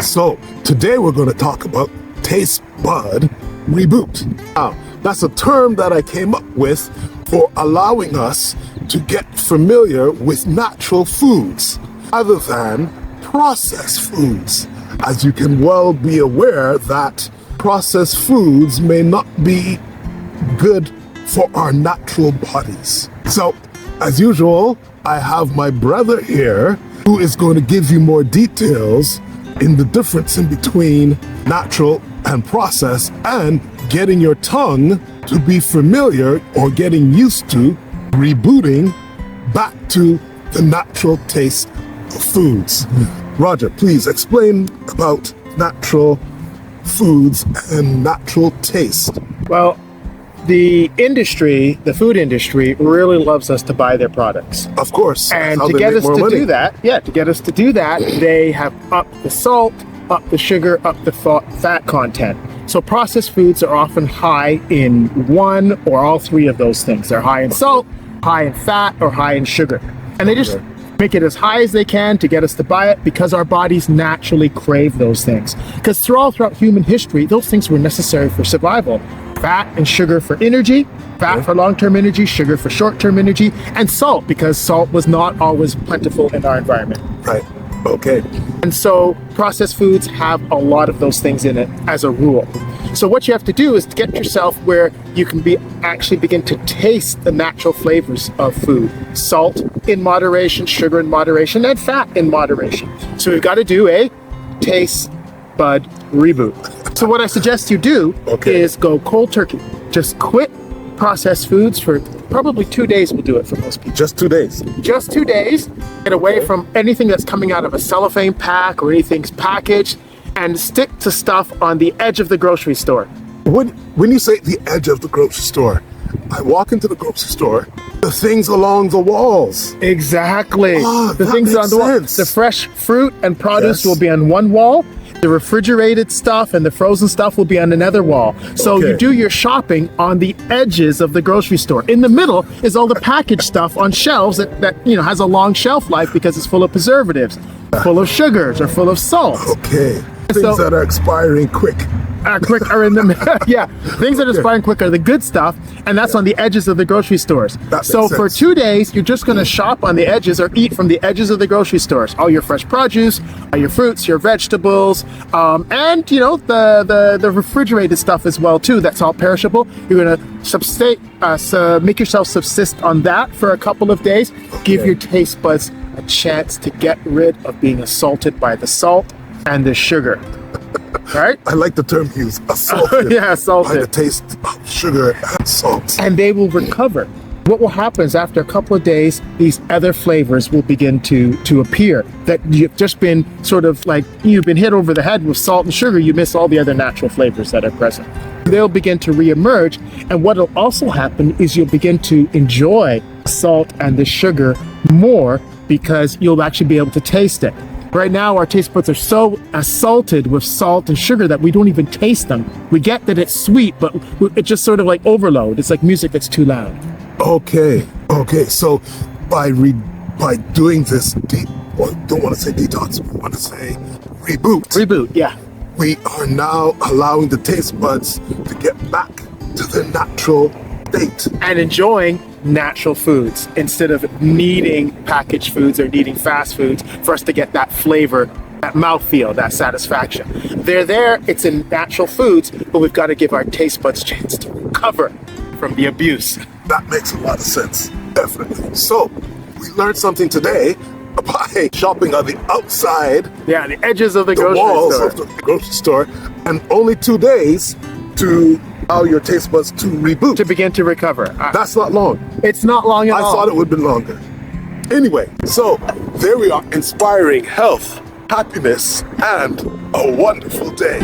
So today we're going to talk about Taste Bud Reboot. Now, that's a term that I came up with for allowing us to get familiar with natural foods other than processed foods. As you can well be aware that processed foods may not be good for our natural bodies. So, as usual, I have my brother here who is going to give you more details in the difference in between natural and processed, and getting your tongue to be familiar or getting used to rebooting back to the natural taste of foods. Roger, please explain about natural foods and natural taste. Well, the food industry really loves us to buy their products. Of course. And to get us to do that, they have upped the salt, upped the sugar, upped the fat content. So processed foods are often high in one or all three of those things. They're high in salt, high in fat, or high in sugar. And they just make it as high as they can to get us to buy it because our bodies naturally crave those things. Because throughout human history, those things were necessary for survival. Fat and sugar for energy, fat for long-term energy, sugar for short-term energy, and salt because salt was not always plentiful in our environment. Right. Okay. And so processed foods have a lot of those things in it as a rule. So what you have to do is to get yourself where you can actually begin to taste the natural flavors of food. Salt in moderation, sugar in moderation, and fat in moderation. So we've got to do a Taste Bud Reboot. So what I suggest you do is go cold turkey. Just quit processed foods for probably 2 days will do it for most people. Just 2 days? Just 2 days. Get away from anything that's coming out of a cellophane pack or anything's packaged, and stick to stuff on the edge of the grocery store. When you say the edge of the grocery store, I walk into the grocery store, the things along the walls. Exactly. The things on the wall. The fresh fruit and produce will be on one wall. The refrigerated stuff and the frozen stuff will be on another wall. So you do your shopping on the edges of the grocery store. In the middle is all the packaged stuff on shelves that has a long shelf life because it's full of preservatives, full of sugars, or full of salt. Okay. Things that are expiring quick. Are in the things that are expiring quick are the good stuff, and that's on the edges of the grocery stores. So for 2 days, you're just going to shop on the edges or eat from the edges of the grocery stores. All your fresh produce, all your fruits, your vegetables, and the refrigerated stuff as well too. That's all perishable. You're going to make yourself subsist on that for a couple of days. Give your taste buds a chance to get rid of being assaulted by the salt and the sugar. Right? I like the term used, assaulted. Assaulted. By the taste of sugar and salt. And they will recover. What will happen is after a couple of days, these other flavors will begin to appear that you've just been sort of like, you've been hit over the head with salt and sugar, you miss all the other natural flavors that are present. They'll begin to reemerge, and what will also happen is you'll begin to enjoy salt and the sugar more because you'll actually be able to taste it. Right now, our taste buds are so assaulted with salt and sugar that we don't even taste them. We get that it's sweet, but it's just sort of like overload. It's like music that's too loud. Okay. So by doing this don't want to say detox, we want to say reboot. Reboot, yeah. We are now allowing the taste buds to get back to their natural state. And enjoying natural foods instead of needing packaged foods or needing fast foods for us to get that flavor, that mouthfeel, that satisfaction. They're there, it's in natural foods, but we've got to give our taste buds a chance to recover from the abuse. That makes a lot of sense, definitely. So, we learned something today by shopping on the outside. Yeah, the edges of the grocery walls store. Of the grocery store, and only 2 days to allow your taste buds to reboot. To begin to recover. That's not long. It's not long at all. I thought it would be longer. Anyway, so there we are, inspiring health, happiness, and a wonderful day.